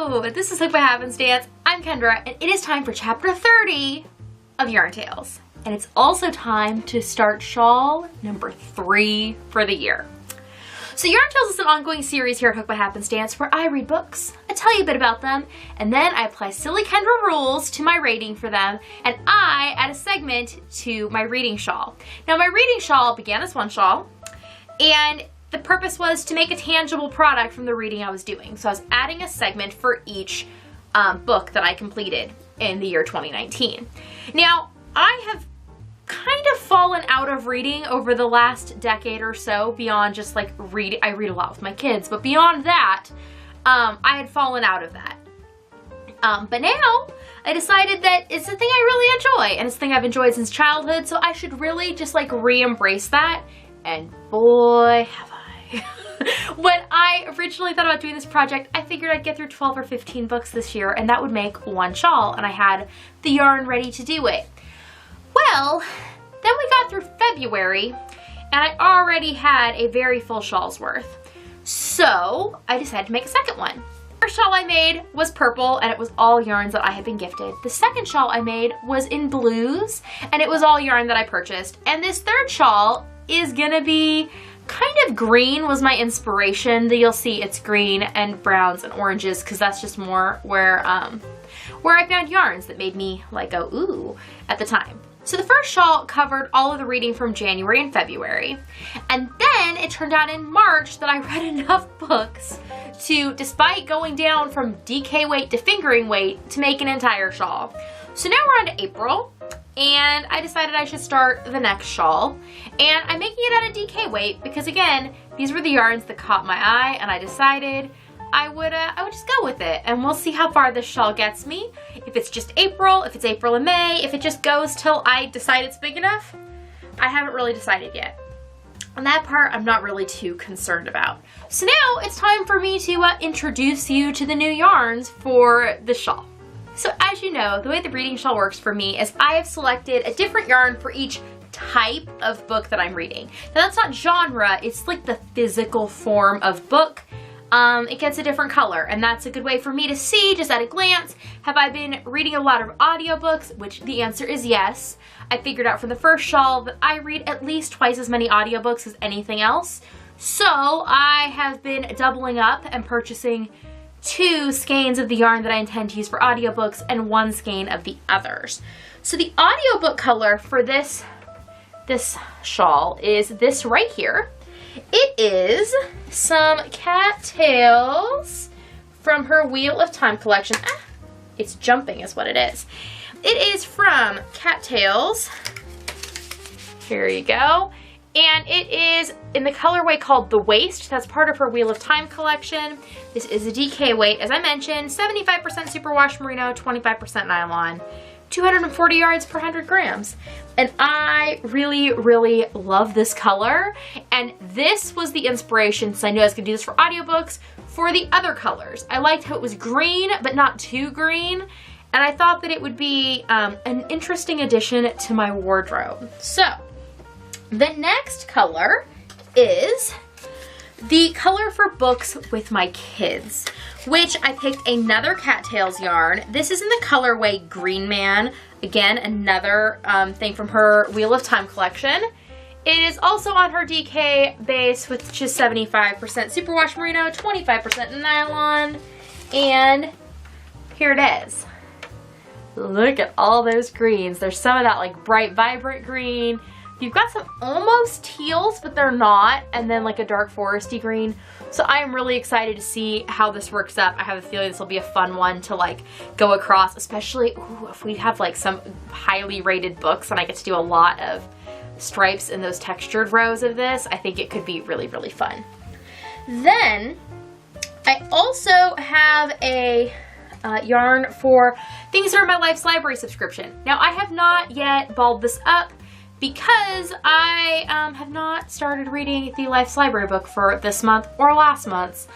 Hello, this is Hooked by Happenstance. I'm Kendra, and it is time for chapter 30 of Yarn Tales. And it's also time to start shawl number 3 for the year. So Yarn Tales is an ongoing series here at Hooked by Happenstance where I read books, I tell you a bit about them, and then I apply silly Kendra rules to my rating for them, and I add a segment to my reading shawl. Now my reading shawl began as one shawl, and the purpose was to make a tangible product from the reading I was doing. So I was adding a segment for each book that I completed in the year 2019. Now, I have kind of fallen out of reading over the last decade or so, beyond just like reading. I read a lot with my kids, but beyond that, I had fallen out of that. But now, I decided that it's a thing I really enjoy, and it's a thing I've enjoyed since childhood, so I should really just like re-embrace that, and boy, have I. When I originally thought about doing this project, I figured I'd get through 12 or 15 books this year, and that would make one shawl, and I had the yarn ready to do it. Well, then we got through February, and I already had a very full shawl's worth. So I decided to make a second one. The first shawl I made was purple, and it was all yarns that I had been gifted. The second shawl I made was in blues, and it was all yarn that I purchased. And this third shawl is gonna be kind of green, was my inspiration. You'll see it's green and browns and oranges because that's just more where I found yarns that made me like go ooh at the time. So the first shawl covered all of the reading from January and February, and then it turned out in March that I read enough books to, despite going down from DK weight to fingering weight, to make an entire shawl. So now we're on to April, and I decided I should start the next shawl, and I'm making it at a DK weight because, again, these were the yarns that caught my eye, and I decided I would just go with it, and we'll see how far this shawl gets me. If it's just April, if it's April and May, if it just goes till I decide it's big enough, I haven't really decided yet. And that part I'm not really too concerned about. So now it's time for me to introduce you to the new yarns for the shawl. So as you know, the way the reading shawl works for me is I have selected a different yarn for each type of book that I'm reading. Now that's not genre, it's like the physical form of book. It gets a different color, and that's a good way for me to see, just at a glance, have I been reading a lot of audiobooks, which the answer is yes. I figured out from the first shawl that I read at least twice as many audiobooks as anything else. So I have been doubling up and purchasing 2 skeins of the yarn that I intend to use for audiobooks and 1 skein of the others. So the audiobook color for this shawl is this right here. It is some cattails from her Wheel of Time collection. It's jumping is what it is. It is from Cattails. Here you go. And it is in the colorway called The Waist. That's part of her Wheel of Time collection. This is a DK weight, as I mentioned, 75% superwash merino, 25% nylon, 240 yards per 100 grams. And I really, really love this color. And this was the inspiration, since I knew I was gonna do this for audiobooks, for the other colors. I liked how it was green, but not too green. And I thought that it would be an interesting addition to my wardrobe. So, the next color is the color for books with my kids, which I picked another Cattails yarn. This is in the colorway Green Man. Again, another thing from her Wheel of Time collection. It is also on her DK base, which is 75% superwash merino, 25% nylon, and here it is. Look at all those greens. There's some of that like bright, vibrant green. You've got some almost teals, but they're not, and then like a dark foresty green. So I am really excited to see how this works up. I have a feeling this will be a fun one to like go across, especially if we have like some highly rated books and I get to do a lot of stripes in those textured rows of this. I think it could be really, really fun. Then I also have a yarn for things that are in my Life's Library subscription. Now I have not yet balled this up because I have not started reading the Life's Library book for this month or last month's.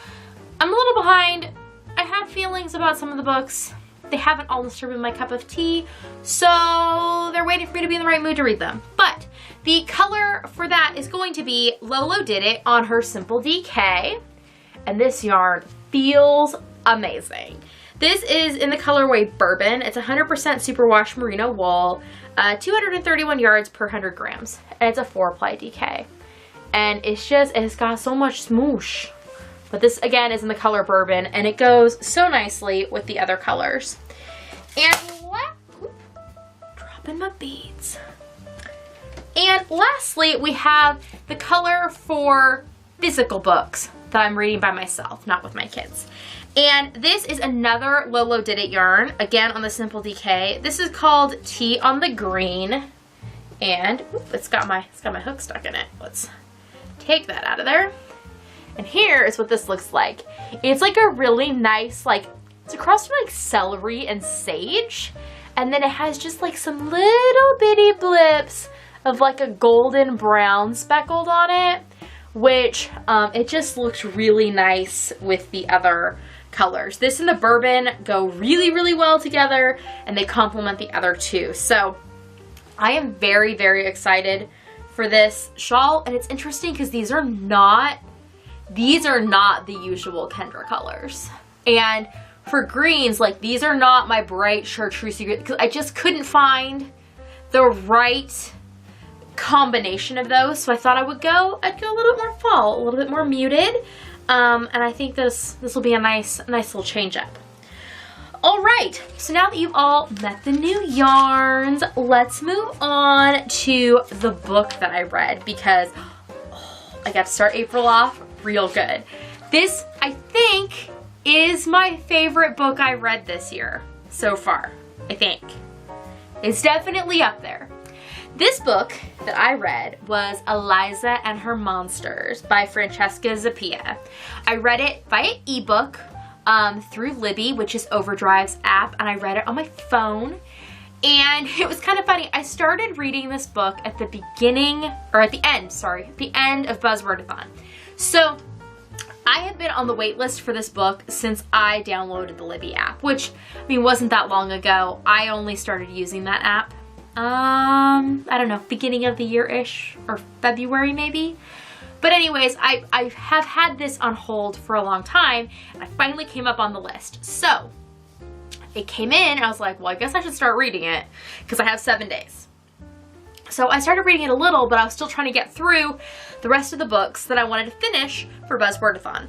I'm a little behind. I have feelings about some of the books. They haven't all necessarily been my cup of tea, so they're waiting for me to be in the right mood to read them. But the color for that is going to be Lolo Did It on her Simple DK, and this yarn feels amazing. This is in the colorway Bourbon. It's 100% superwash merino wool, 231 yards per 100 grams. And it's a 4-ply DK. And it's got so much smoosh. But this, again, is in the color Bourbon, and it goes so nicely with the other colors. And dropping my beads. And lastly, we have the color for physical books that I'm reading by myself, not with my kids. And this is another Lolo Did It yarn, again on the Simple DK. This is called Tea on the Green, and it's got my hook stuck in it. Let's take that out of there. And here is what this looks like. It's like a really nice, like, it's a cross between like celery and sage, and then it has just like some little bitty blips of like a golden brown speckled on it, which it just looks really nice with the other colors. This and the Bourbon go really, really well together, and they complement the other two. So I am very, very excited for this shawl, and it's interesting because these are not the usual Kendra colors. And for greens, like, these are not my bright chartreuse green, because I just couldn't find the right combination of those. So I thought I'd go a little bit more fall, a little bit more muted. And I think this will be a nice little change up. All right, so now that you've all met the new yarns, let's move on to the book that I read, because I got to start April off real good. This, I think, is my favorite book I read this year so far, I think. It's definitely up there. This book that I read was Eliza and Her Monsters by Francesca Zappia. I read it via ebook through Libby, which is Overdrive's app, and I read it on my phone. And it was kind of funny. I started reading this book at the beginning, or at the end of Buzzwordathon. So I have been on the wait list for this book since I downloaded the Libby app, which, I mean, wasn't that long ago. I only started using that app, I don't know, beginning of the year-ish, or February maybe. But anyways, I have had this on hold for a long time, and I finally came up on the list. So it came in, and I was like, well, I guess I should start reading it, because I have 7 days. So I started reading it a little, but I was still trying to get through the rest of the books that I wanted to finish for Buzzwordathon.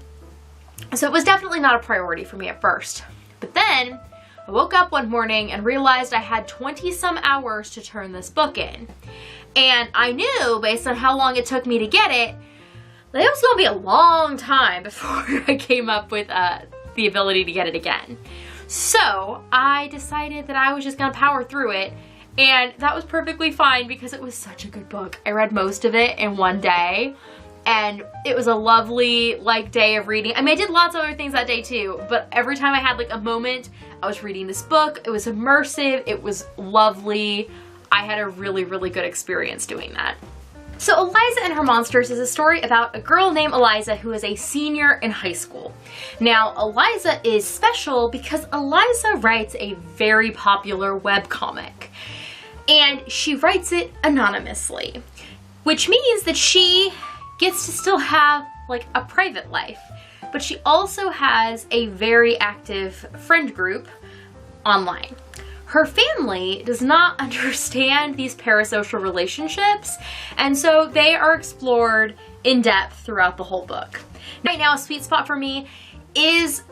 So it was definitely not a priority for me at first. But then I woke up one morning and realized I had 20-some hours to turn this book in. And I knew, based on how long it took me to get it, that it was going to be a long time before I came up with the ability to get it again. So I decided that I was just going to power through it. And that was perfectly fine because it was such a good book. I read most of it in one day, and it was a lovely day of reading. I mean, I did lots of other things that day too, but every time I had a moment, I was reading this book. It was immersive. It was lovely. I had a really, really good experience doing that. So Eliza and Her Monsters is a story about a girl named Eliza who is a senior in high school. Now, Eliza is special because Eliza writes a very popular webcomic. And she writes it anonymously, which means that she gets to still have a private life, but she also has a very active friend group online. Her family does not understand these parasocial relationships, and so they are explored in depth throughout the whole book. Right now, a sweet spot for me is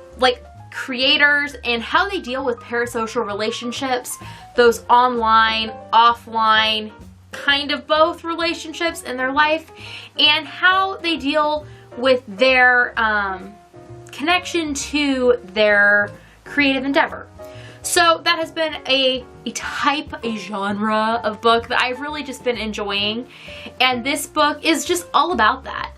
creators and how they deal with parasocial relationships, those online, offline, kind of both relationships in their life, and how they deal with their connection to their creative endeavor. So that has been a genre of book that I've really just been enjoying, and this book is just all about that.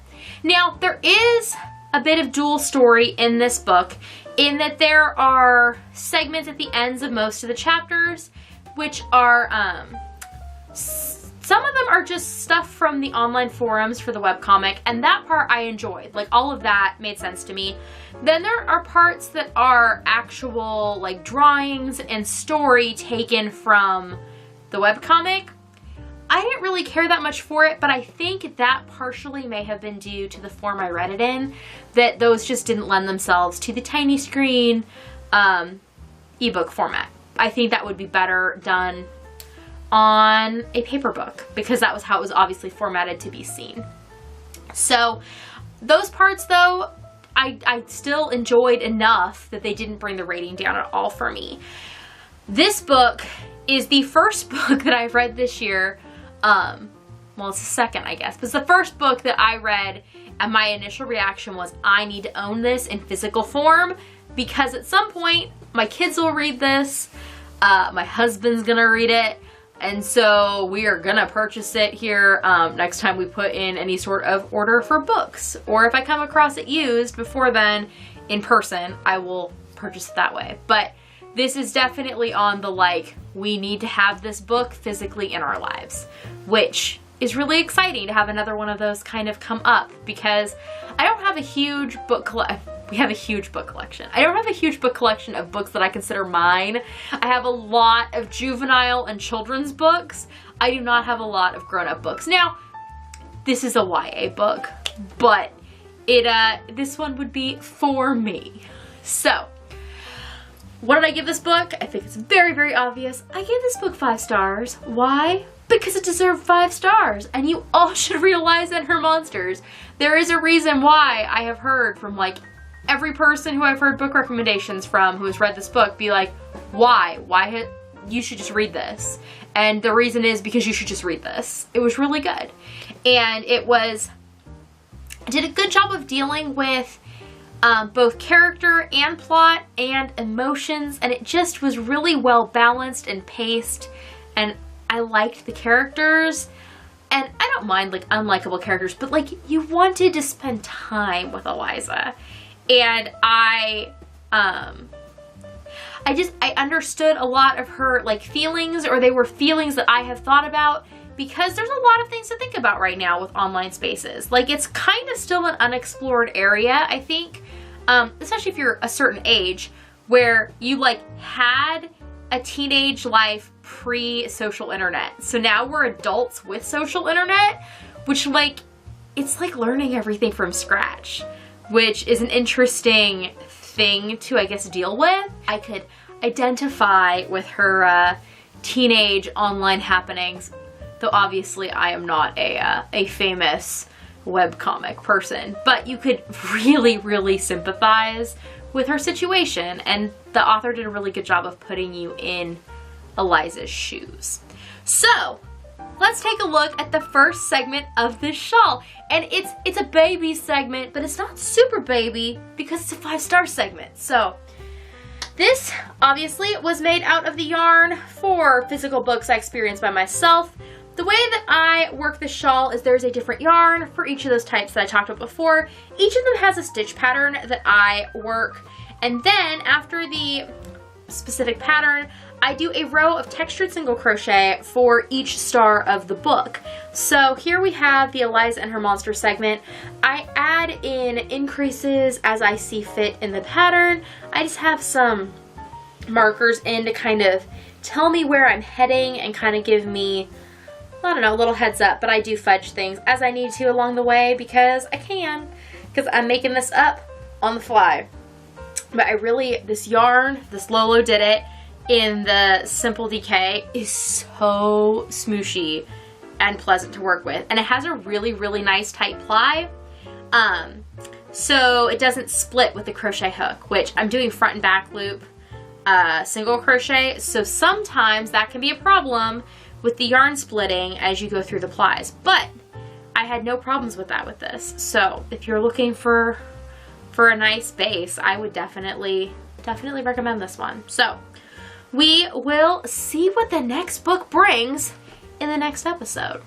Now, there is a bit of dual story in this book, in that there are segments at the ends of most of the chapters, which are, some of them are just stuff from the online forums for the webcomic, and that part I enjoyed. All of that made sense to me. Then there are parts that are actual, drawings and story taken from the webcomic. I didn't really care that much for it, but I think that partially may have been due to the form I read it in, that those just didn't lend themselves to the tiny screen ebook format. I think that would be better done on a paper book, because that was how it was obviously formatted to be seen. So those parts though, I still enjoyed enough that they didn't bring the rating down at all for me. This book is the first book that I've read this year. Well, it's the second, I guess, but it's the first book that I read and my initial reaction was, I need to own this in physical form, because at some point my kids will read this, my husband's gonna read it, and so we are gonna purchase it here next time we put in any sort of order for books. Or if I come across it used before then in person, I will purchase it that way. But this is definitely on the like, we need to have this book physically in our lives, which is really exciting to have another one of those kind of come up, because I don't have a huge book collection. We have a huge book collection. I don't have a huge book collection of books that I consider mine. I have a lot of juvenile and children's books. I do not have a lot of grown-up books. Now, this is a YA book, but this one would be for me. So, what did I give this book? I think it's very, very obvious. I gave this book 5 stars. Why? Because it deserved 5 stars, and you all should realize that her monsters. There is a reason why I have heard from like every person who I've heard book recommendations from who has read this book be like, why? You should just read this. And the reason is because you should just read this. It was really good. And it did a good job of dealing with both character and plot and emotions, and it just was really well balanced and paced, and I liked the characters. And I don't mind like unlikable characters, but like you wanted to spend time with Eliza. And I understood a lot of her like feelings, or they were feelings that I have thought about, because there's a lot of things to think about right now with online spaces. Like, it's kind of still an unexplored area, I think, especially if you're a certain age, where you like had a teenage life pre-social internet. So now we're adults with social internet, which like, it's like learning everything from scratch, which is an interesting thing to, I guess, deal with. I could identify with her teenage online happenings, though obviously I am not a famous webcomic person, but you could really, really sympathize with her situation, and the author did a really good job of putting you in Eliza's shoes. So, let's take a look at the first segment of this shawl. And it's a baby segment, but it's not super baby because it's a 5-star segment. So this obviously was made out of the yarn for physical books I experienced by myself. The way that I work this shawl is there's a different yarn for each of those types that I talked about before. Each of them has a stitch pattern that I work, and then after the specific pattern, I do a row of textured single crochet for each star of the book. So here we have the Eliza and her monster segment. I add in increases as I see fit in the pattern. I just have some markers in to kind of tell me where I'm heading and kind of give me, I don't know, a little heads up, but I do fudge things as I need to along the way because I can, because I'm making this up on the fly. But I really, this yarn, this Lolo Did It in the Simple DK is so smooshy and pleasant to work with. And it has a really, really nice tight ply. So it doesn't split with the crochet hook, which I'm doing front and back loop single crochet. So sometimes that can be a problem with the yarn splitting as you go through the plies. But I had no problems with that with this. So if you're looking for a nice base, I would definitely recommend this one. So we will see what the next book brings in the next episode.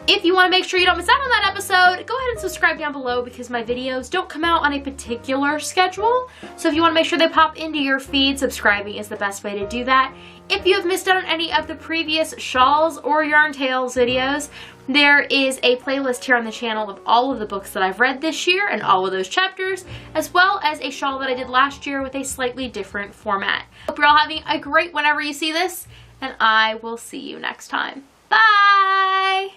If you want to make sure you don't miss out on that episode, go ahead and subscribe down below because my videos don't come out on a particular schedule. So if you want to make sure they pop into your feed, subscribing is the best way to do that. If you have missed out on any of the previous Shawls or Yarn Tales videos, there is a playlist here on the channel of all of the books that I've read this year and all of those chapters, as well as a shawl that I did last year with a slightly different format. Hope you're all having a great whenever you see this, and I will see you next time. Bye!